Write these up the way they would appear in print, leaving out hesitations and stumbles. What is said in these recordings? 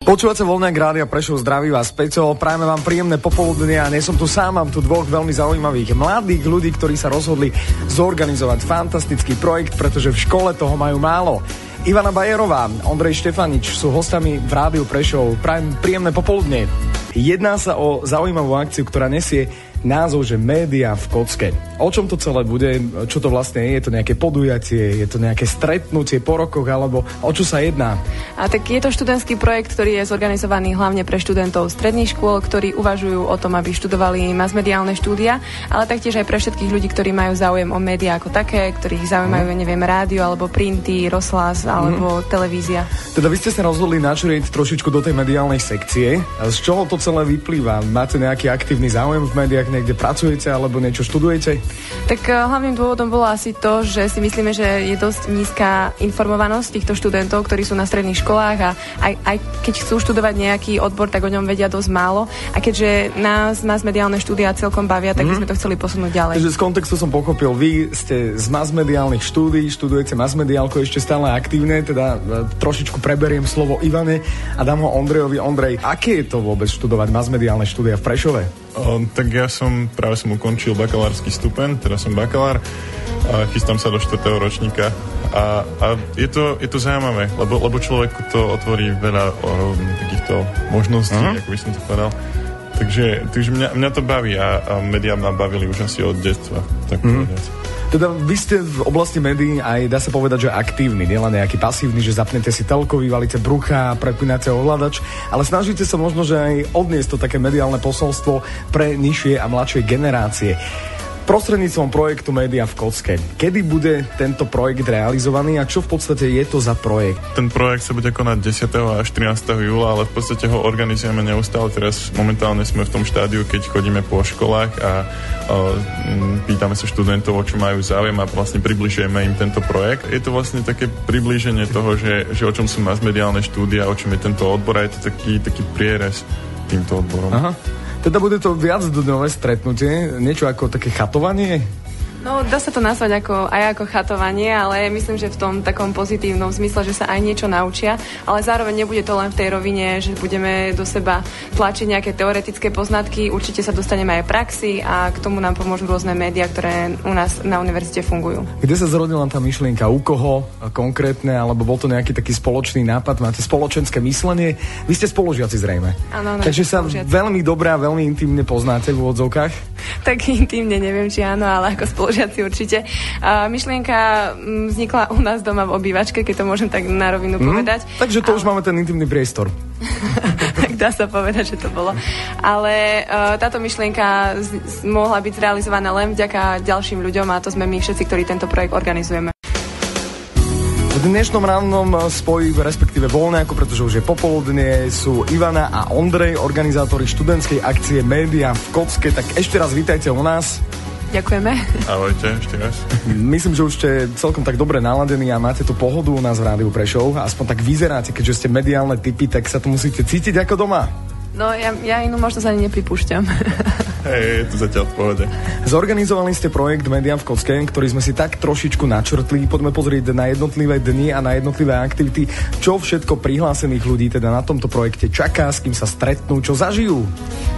Počúvate Voľné Rádia Prešov, zdraví vás Peťo, prajeme vám príjemné popoludne a nie som tu sám, mám tu dvoch veľmi zaujímavých mladých ľudí, ktorí sa rozhodli zorganizovať fantastický projekt, pretože v škole toho majú málo. Ivana Bajerová, Ondrej Štefanič sú hostami v Rádiu Prešov, prajem príjemné popoludne. Jedná sa o zaujímavú akciu, ktorá nesie názov, že Média v kocke. O čom to celé bude? Čo to vlastne je? Je to nejaké podujatie? Je to nejaké stretnutie po rokoch? Alebo o čo sa jedná? A tak je to študentský projekt, ktorý je zorganizovaný hlavne pre študentov stredných škôl, ktorí uvažujú o tom, aby študovali masmediálne štúdia, ale taktiež aj pre všetkých ľudí, ktorí majú záujem o médiá ako také, ktorých zaujímajú, neviem, rádio, alebo printy, rozhlas, alebo televízia. Teda vy ste sa rozhodli načrieť trošičku do tej mediálnej sekcie. Z čoho to celé vyplýva? Máte nejaký aktívny záujem v médiách? Niekde pracujete alebo niečo študujete? Tak hlavným dôvodom bolo asi to, že si myslíme, že je dosť nízka informovanosť týchto študentov, ktorí sú na stredných školách a aj keď chcú študovať nejaký odbor, tak o ňom vedia dosť málo. A keďže nás masmediálne štúdia celkom bavia, tak by sme to chceli posunúť ďalej. Takže z kontextu som pochopil, vy ste z masmediálnych štúdií, študujete masmediálko ešte stále aktívne, teda trošičku preberiem slovo Ivane a dám ho Ondrejovi. Ondrej, aké je to vôbec študovať masmediálne štúdia v Prešove? Tak ja práve som ukončil bakalársky stupeň, teraz som bakalár a chystám sa do 4. ročníka a je to zaujímavé, lebo človeku to otvorí veľa takýchto možností, ako by som to povedal. Takže mňa to baví a médiá ma bavili už asi od detstva, tak povedať. Teda vy ste v oblasti médií aj, dá sa povedať, že aktívny, nielen nejaký pasívny, že zapnete si telko, vyvalíte brucha, prepínate ovládač, ale snažíte sa možno, že aj odniesť to také mediálne posolstvo pre nižšie a mladšie generácie. Prostredníctvom projektu Média v kocke. Kedy bude tento projekt realizovaný a čo v podstate je to za projekt? Ten projekt sa bude konať 10. až 13. júla, ale v podstate ho organizujeme neustále. Teraz momentálne sme v tom štádiu, keď chodíme po školách a pýtame sa študentov, o čo majú záujem a vlastne približujeme im tento projekt. Je to vlastne také priblíženie toho, že o čom sú masmediálne štúdia, o čom je tento odbor a je to taký prierez týmto odborom. Aha. Teda bude to viacdňové stretnutie, niečo ako také chatovanie? No, dá sa to nazvať aj ako chatovanie, ale myslím, že v tom takom pozitívnom zmysle, že sa aj niečo naučia, ale zároveň nebude to len v tej rovine, že budeme do seba tlačiť nejaké teoretické poznatky, určite sa dostaneme aj praxi a k tomu nám pomôžu rôzne médiá, ktoré u nás na univerzite fungujú. Kde sa zrodila tá myšlienka? U koho konkrétne? Alebo bol to nejaký taký spoločný nápad? Máte spoločenské myslenie? Vy ste spolužiaci zrejme. Áno, takže sa veľmi dobre a veľmi intimne poznáte v úvodzovkách? Tak intimne neviem, či áno, ale ako spolužiaci určite. Myšlienka vznikla u nás doma v obývačke, keď to môžem tak na rovinu povedať. Takže to už máme ten intimný priestor. Tak dá sa povedať, že to bolo. Ale táto myšlienka mohla byť zrealizovaná len vďaka ďalším ľuďom a to sme my všetci, ktorí tento projekt organizujeme. V dnešnom rannom spoji, respektíve voľnáku, pretože už je popoludne, sú Ivana a Ondrej, organizátori študentskej akcie Média v kocke. Tak ešte raz vítajte u nás. Ďakujeme. Ahojte, ešte raz. Myslím, že už ste celkom tak dobre naladení a máte tu pohodu u nás v Rádiu Prešov. Aspoň tak vyzeráte, keďže ste mediálne typy, tak sa tu musíte cítiť ako doma. No, ja inú možnosť ani nepripúšťam. Je to zatiaľ v pohode. Zorganizovali ste projekt Média v kocke, ktorý sme si tak trošičku načrtli. Poďme pozrieť na jednotlivé dni a na jednotlivé aktivity. Čo všetko prihlásených ľudí teda na tomto projekte čaká, s kým sa stretnú, čo zažijú?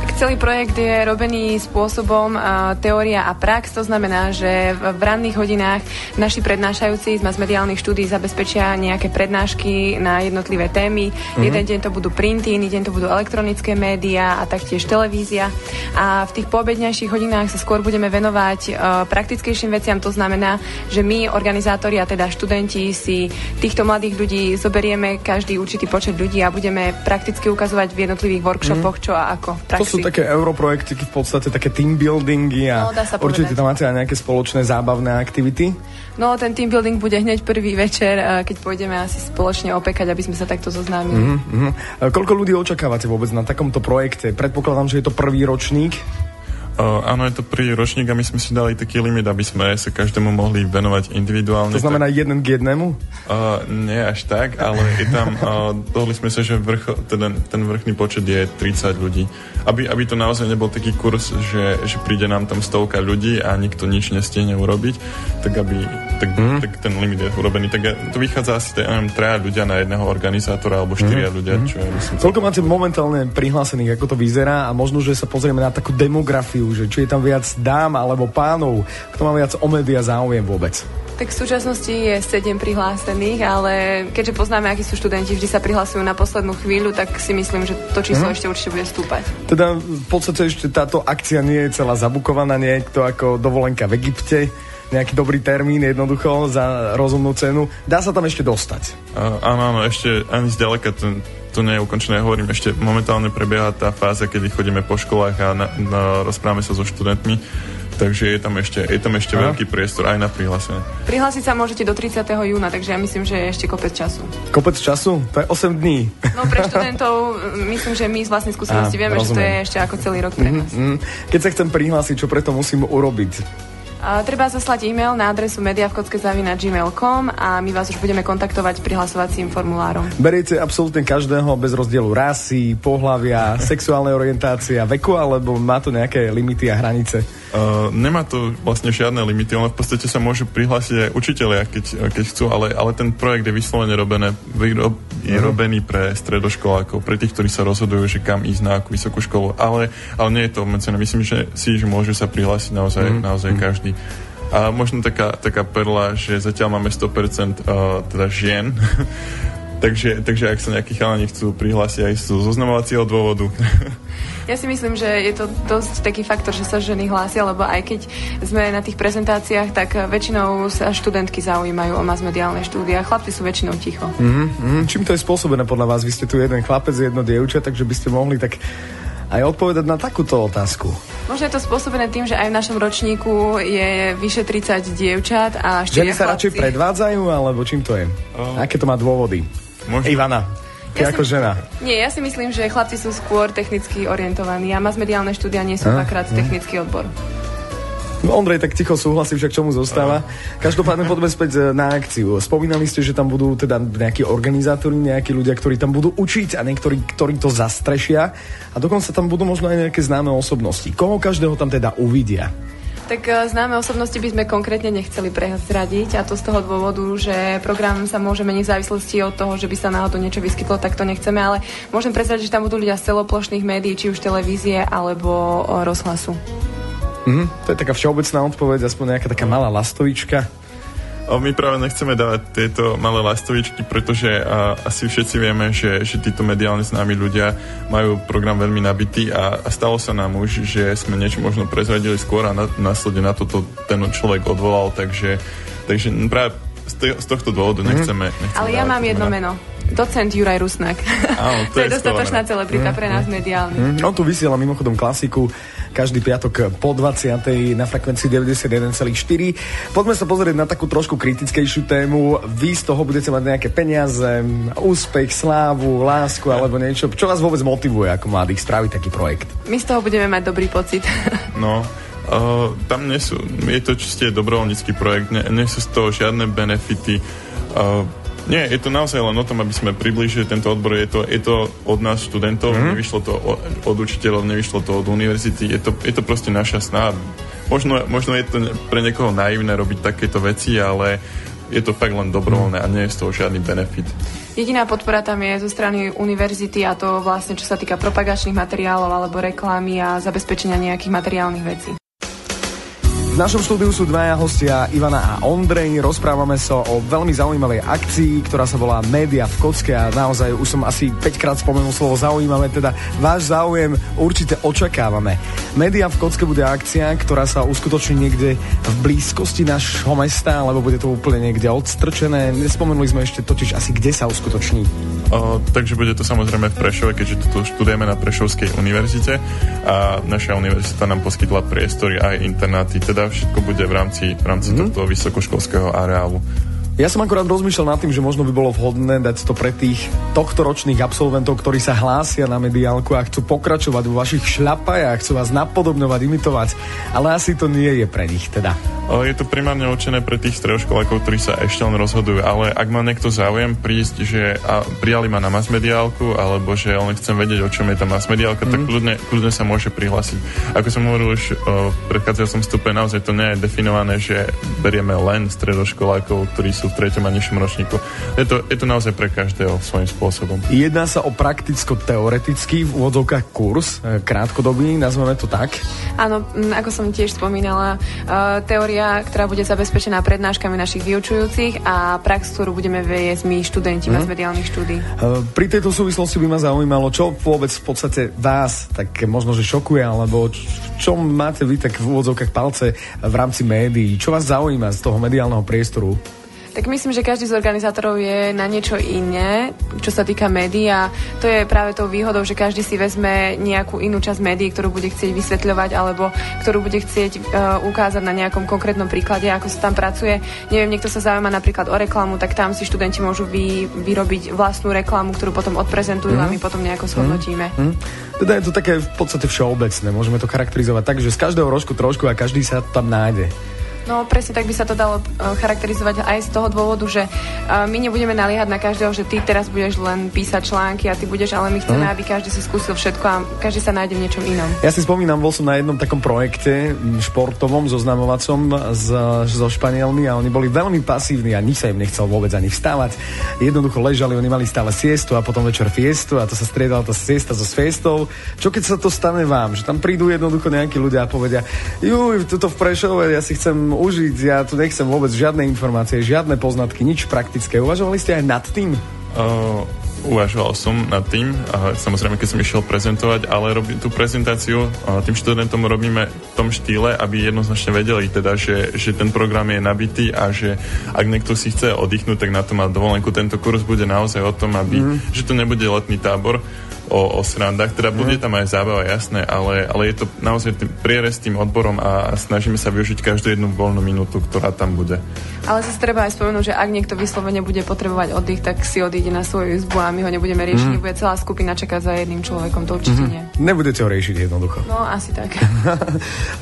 Tak celý projekt je robený spôsobom teória a prax. To znamená, že v ranných hodinách naši prednášajúci z masmediálnych štúdií zabezpečia nejaké prednášky na jednotlivé témy. Jeden deň to budú printy, iný deň to budú elektronické médiá a taktiež televízia. A v tých poobednejších hodinách sa skôr budeme venovať praktickejším veciam. To znamená, že my, organizátori a teda študenti, si týchto mladých ľudí zoberieme každý určitý počet ľudí a budeme prakticky ukazovať v jednotlivých workshopoch, čo a ako v praxi. To sú také europrojekty, v podstate také team buildingy a určite tam máte aj nejaké spoločné zábavné aktivity. No, ten team building bude hneď prvý večer, keď pôjdeme asi spoločne opekať, aby sme sa takto zoznámili. Koľko ľudí očakávate vôbec na takomto projekte? Predpokladám, že je to prvý ročník. Áno, je to prvý ročník a my sme si dali taký limit, aby sme sa každému mohli venovať individuálne. To znamená jeden k jednému? Nie až tak, ale je tam, dohodli sme sa, že ten vrchný počet je 30 ľudí. Aby to naozaj nebol taký kurz, že príde nám tam 100 ľudí a nikto nič nestihne urobiť, tak ten limit je urobený. Tak to vychádza asi 3 ľudia na jedného organizátora alebo 4 ľudia, čo je myslím. Koľko máte momentálne prihlásených, ako to vyzerá, a možno, že sa pozrieme na takú demografiu, že či je tam viac dám alebo pánov, kto má viac o média záujem vôbec? Tak v súčasnosti je 7 prihlásených, ale keďže poznáme, akí sú študenti, vždy sa prihlasujú na poslednú chvíľu, tak si myslím, že to číslo ešte určite bude stúpať. Teda v podstate ešte táto akcia nie je celá zabukovaná, nie je to ako dovolenka v Egypte, nejaký dobrý termín jednoducho za rozumnú cenu. Dá sa tam ešte dostať? Áno, ešte ani zďaleka to nie je ukončené. Hovorím, ešte momentálne prebieha tá fáza, kedy chodíme po školách a rozprávame sa so študentmi. Takže je tam ešte veľký priestor aj na prihlásenie. Prihlásiť sa môžete do 30. júna, takže ja myslím, že je ešte kopec času. Kopec času? To je 8 dní. No pre študentov, myslím, že my z vlastnej skúsenosti vieme, rozumiem, že to je ešte ako celý rok pre nás. Keď sa chcem prihlásiť, čo preto musím urobiť? Treba zaslať e-mail na adresu mediavkocke@gmail.com a my vás už budeme kontaktovať prihlasovacím formulárom. Beriete absolútne každého bez rozdielu rasy, pohlavia, sexuálnej orientácie a veku, alebo má to nejaké limity a hranice? Nemá to vlastne žiadne limity, ale v podstate sa môžu prihlásiť aj učitelia, keď chcú, ale ten projekt je vyslovene robený pre stredoškolákov, pre tých, ktorí sa rozhodujú, že kam ísť na akú vysokú školu, ale nie je to obmedzené. Myslím, že môže sa prihlásiť naozaj každý. A možno taká perla, že zatiaľ máme 100% teda žien, takže ak sa nejakí chalani chcú prihlásiť aj z zoznamovacieho dôvodu. Ja si myslím, že je to dosť taký faktor, že sa ženy hlásia, lebo aj keď sme na tých prezentáciách, tak väčšinou sa študentky zaujímajú o masmediálne štúdia. Chlapci sú väčšinou ticho. Čím to je spôsobené podľa vás? Vy ste tu jeden chlapec, jedno dievča, takže by ste mohli tak aj odpovedať na takúto otázku. Možno je to spôsobené tým, že aj v našom ročníku je vyše 30 dievčat a ženy sa radšej predvádzajú, alebo čím to je? Aké to má dôvody? Možno. Ivana, ako žena. Nie, ja si myslím, že chlapci sú skôr technicky orientovaní a masmediálne štúdia nie sú dvakrát technický odbor. Ondrej tak ticho súhlasí, však čomu zostáva. Každopádne poďme späť na akciu. Spomínali ste, že tam budú teda nejakí organizátori, nejakí ľudia, ktorí tam budú učiť a niektorí, ktorí to zastrešia. A dokonca tam budú možno aj nejaké známe osobnosti. Koho každého tam teda uvidia? Tak známe osobnosti by sme konkrétne nechceli prezradiť, a to z toho dôvodu, že program sa môže meniť v závislosti od toho, že by sa náhodou niečo vyskytlo, tak to nechceme, ale môžem prezradiť, že tam budú ľudia z celoplošných médií, či už televízie alebo rozhlasu. To je taká všeobecná odpoveď, aspoň nejaká taká malá lastovička. My práve nechceme dávať tieto malé lastovičky, pretože asi všetci vieme, že títo mediálne známi ľudia majú program veľmi nabitý a stalo sa nám už, že sme niečo možno prezradili skôr a následne na toto ten človek odvolal, takže práve z tohto dôvodu nechceme ale ja mám jedno meno. Docent Juraj Rusnak. Áno, to je dostatočná celebrita pre nás mediálnych. On tu vysiela mimochodom klasiku každý piatok po 20. na frekvencii 91,4. Poďme sa pozrieť na takú trošku kritickejšiu tému. Vy z toho budete mať nejaké peniaze, úspech, slávu, lásku alebo niečo. Čo vás vôbec motivuje ako mladých spraviť taký projekt? My z toho budeme mať dobrý pocit. No, tam je to čiste dobrovoľnícky projekt, nie sú z toho žiadne benefity. Nie, je to naozaj len o tom, aby sme priblížili tento odbor. Je to od nás študentov, nevyšlo to od učiteľov, nevyšlo to od univerzity. Je to proste naša snaha. Možno je to pre niekoho naivné robiť takéto veci, ale je to fakt len dobrovoľné a nie je z toho žiadny benefit. Jediná podpora tam je zo strany univerzity, a to vlastne čo sa týka propagačných materiálov alebo reklamy a zabezpečenia nejakých materiálnych vecí. V našom štúdiu sú dvaja hostia, Ivana a Ondrej. Rozprávame sa o veľmi zaujímavej akcii, ktorá sa volá Média v Kocke, a naozaj už som asi 5-krát spomenul slovo zaujímavé, teda váš záujem určite očakávame. Média v Kocke bude akcia, ktorá sa uskutoční niekde v blízkosti nášho mesta, alebo bude to úplne niekde odstrčené. Nespomenuli sme ešte totiž asi, kde sa uskutoční. Takže bude to samozrejme v Prešove, keďže tu študujeme na Prešovskej univerzite a naša univerzita nám poskytla priestory aj internáty, teda všetko bude v rámci tohto vysokoškolského areálu. Ja som akorát rozmýšľal nad tým, že možno by bolo vhodné dať to pre tých tohtoročných absolventov, ktorí sa hlásia na mediálku a chcú pokračovať vo vašich šľapajách, chcú vás napodobňovať, imitovať, ale asi to nie je pre nich teda. Je to primárne určené pre tých stredoškolákov, ktorí sa ešte len rozhodujú, ale ak má niekto záujem prísť, že prijali ma na masmediálku, alebo že len chcem vedieť, o čom je tá masmediálka, tak kľudne sa môže prihlásiť. Ako som hovoril už v predchádzajúcom vstupe, naozaj to nie je definované, že berieme len stredoškolákov, ktorí sú v 3. a nižšom ročníku. Je to naozaj pre každého svojím spôsobom. Jedná sa o prakticko-teoretický v úvodzovkách kurz, krátkodobý, nazveme to tak? Áno, ako som tiež spomínala, teória, ktorá bude zabezpečená prednáškami našich vyučujúcich a prax, ktorú budeme viesť my študenti masmediálnych štúdií. Pri tejto súvislosti by ma zaujímalo, čo vôbec v podstate vás tak možno, že šokuje, alebo čo máte vy tak v úvodzovkách palce v rámci médií, čo vás zaujíma z toho mediálneho priestoru? Tak myslím, že každý z organizátorov je na niečo iné, čo sa týka médií a to je práve tou výhodou, že každý si vezme nejakú inú časť médií, ktorú bude chcieť vysvetľovať alebo ktorú bude chcieť ukázať na nejakom konkrétnom príklade, ako sa tam pracuje. Neviem, niekto sa zaujíma napríklad o reklamu, tak tam si študenti môžu vyrobiť vlastnú reklamu, ktorú potom odprezentujú a my potom nejako shodnotíme. Teda je to také v podstate všeobecné, môžeme to charakterizovať tak, že z každého rožku trošku a každý sa tam nájde. No presne tak by sa to dalo charakterizovať aj z toho dôvodu, že my nebudeme naliehať na každého, že ty teraz budeš len písať články a ty budeš, ale my chceme, aby každý si skúsil všetko a každý sa nájde v niečom inom. Ja si spomínam, bol som na jednom takom projekte športovom, zoznamovacom so Španielmi a oni boli veľmi pasívni a nič sa im nechcel vôbec ani vstávať. Jednoducho ležali, oni mali stále siestu a potom večer fiestu a to sa striedala tá siesta so fiestou. Čo keď sa to stane vám, že tam prídu jednoducho nejakí ľudia a povedia: "Juj, tuto v Prešove, ja si chcem užiť, ja tu nechcem vôbec žiadne informácie, žiadne poznatky, nič praktické." Uvažovali ste aj nad tým? Uvažoval som nad tým, samozrejme, keď som išiel prezentovať, ale tú prezentáciu tým študentom robíme v tom štýle, aby jednoznačne vedeli teda, že ten program je nabitý a že ak niekto si chce oddychnúť, tak na to má dovolenku. Tento kurz bude naozaj o tom, že to nebude letný tábor o srandách, teda bude tam aj zábava, jasné, ale je to naozaj prierez tým odborom a snažíme sa využiť každú jednu voľnú minútu, ktorá tam bude. Ale zase treba aj spomenúť, že ak niekto vyslovene bude potrebovať oddych, tak si odíde na svoju izbu a my ho nebudeme riešiť, nebude celá skupina čakať za jedným človekom, to určite nie. Nebudete ho riešiť jednoducho. No, asi tak.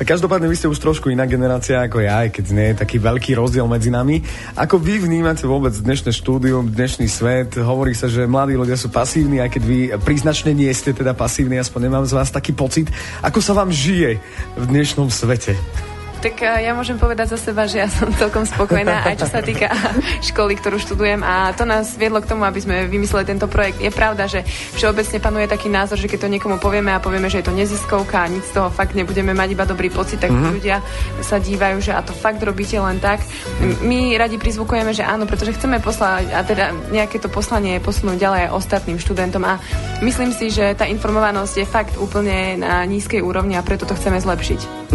A každopádne vy ste už trošku iná generácia ako ja, aj keď nie je taký veľký rozdiel medzi nami. Ako vy vnímate vôbec dnešné štúdium, dnešný svet? Hovorí sa, že mladí ľudia sú pasívni, aj keď vy priznačne nie ste teda pasívni, aspoň nemám z vás taký pocit. Ako sa vám žije v dnešnom svete? Tak ja môžem povedať za seba, že ja som celkom spokojná, aj čo sa týka školy, ktorú študujem, a to nás viedlo k tomu, aby sme vymysleli tento projekt. Je pravda, že všeobecne panuje taký názor, že keď to niekomu povieme a povieme, že je to neziskovka a nič z toho fakt nebudeme mať, iba dobrý pocit, tak ľudia sa dívajú, že a to fakt robíte len tak. My radi prizvukujeme, že áno, pretože chceme poslať a teda nejaké to poslanie posunúť ďalej aj ostatným študentom a myslím si, že tá informovanosť je fakt úplne na nízkej úrovni a preto to chceme zlepšiť.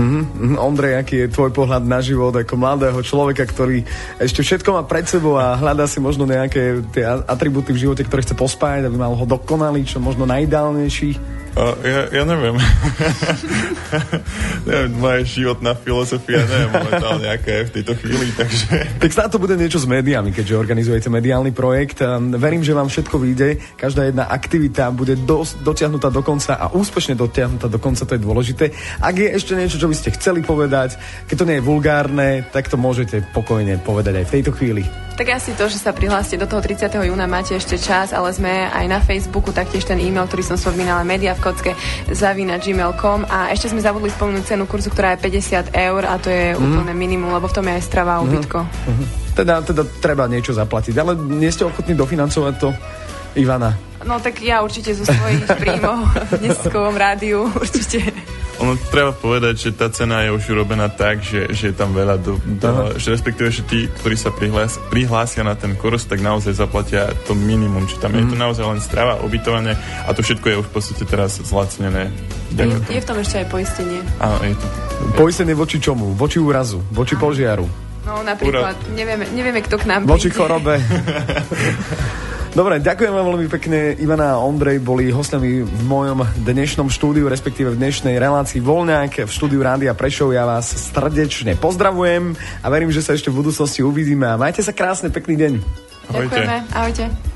Ondrej, aký je tvoj pohľad na život ako mladého človeka, ktorý ešte všetko má pred sebou a hľadá si možno nejaké tie atribúty v živote, ktoré chce pospájať, aby mal ho dokonalý, čo možno najideálnejší? Ja neviem. Moja životná filozofia neviem momentálne, aká je v tejto chvíli, takže... Tak snad to bude niečo s médiami, keďže organizujete mediálny projekt. Verím, že vám všetko vyjde. Každá jedna aktivita bude dotiahnutá do konca a úspešne dotiahnutá do konca, to je dôležité. Ak je ešte niečo, čo by ste chceli povedať, keď to nie je vulgárne, tak to môžete pokojne povedať aj v tejto chvíli. Tak asi to, že sa prihláste do toho 30. júna, máte ešte čas, ale sme aj na Facebooku, taktiež ten e-mail, ktorý som spomínala, mediavkocke@gmail.com, a ešte sme zabudli spomenúť cenu kurzu, ktorá je 50 eur a to je úplne minimum, lebo v tom je aj strava a ubytko. Teda treba niečo zaplatiť, ale nie ste ochotní dofinancovať to, Ivana? No tak ja určite zo svojich príjmov v dneskovom rádiu určite. Ono treba povedať, že tá cena je už urobená tak, že je tam veľa že respektíve, že tí, ktorí sa prihlásia na ten kurz, tak naozaj zaplatia to minimum, či tam je to naozaj len strava, ubytovanie a to všetko je už v podstate teraz zlacnené. Je v tom ešte aj poistenie. Áno, je to. Poistenie voči čomu? Voči úrazu? Voči požiaru? No napríklad, nevieme, kto k nám voči chorobe. Dobre, ďakujem vám veľmi pekne. Ivana a Ondrej boli hostiami v mojom dnešnom štúdiu, respektíve v dnešnej relácii Voľňák v štúdiu Rádia Prešov. Ja vás srdečne pozdravujem a verím, že sa ešte v budúcnosti uvidíme a majte sa krásne, pekný deň. Ďakujeme, ahojte.